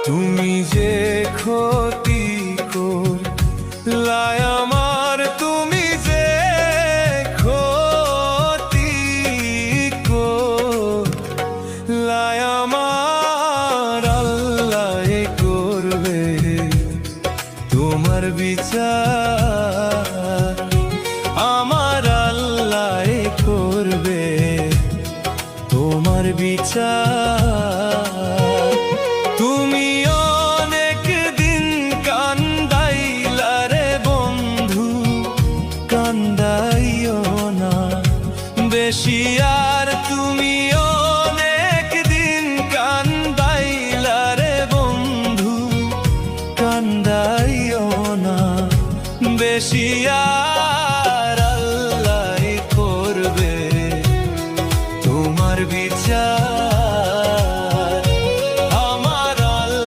তুমি যে ক্ষতি করলাই আমার, তুমি যে ক্ষতি করলাই আমার, আল্লাহ করবে তোমার বিচার। আমার আল্লাহ করবে তোমার বিচার। তুমি অনেক দিন কান্দাইলা রে বন্ধু, কান্দাইও না বেশি আর। তুমি অনেক দিন কান্দাইলা রে বন্ধু, কান্দাইও না বেশি আর।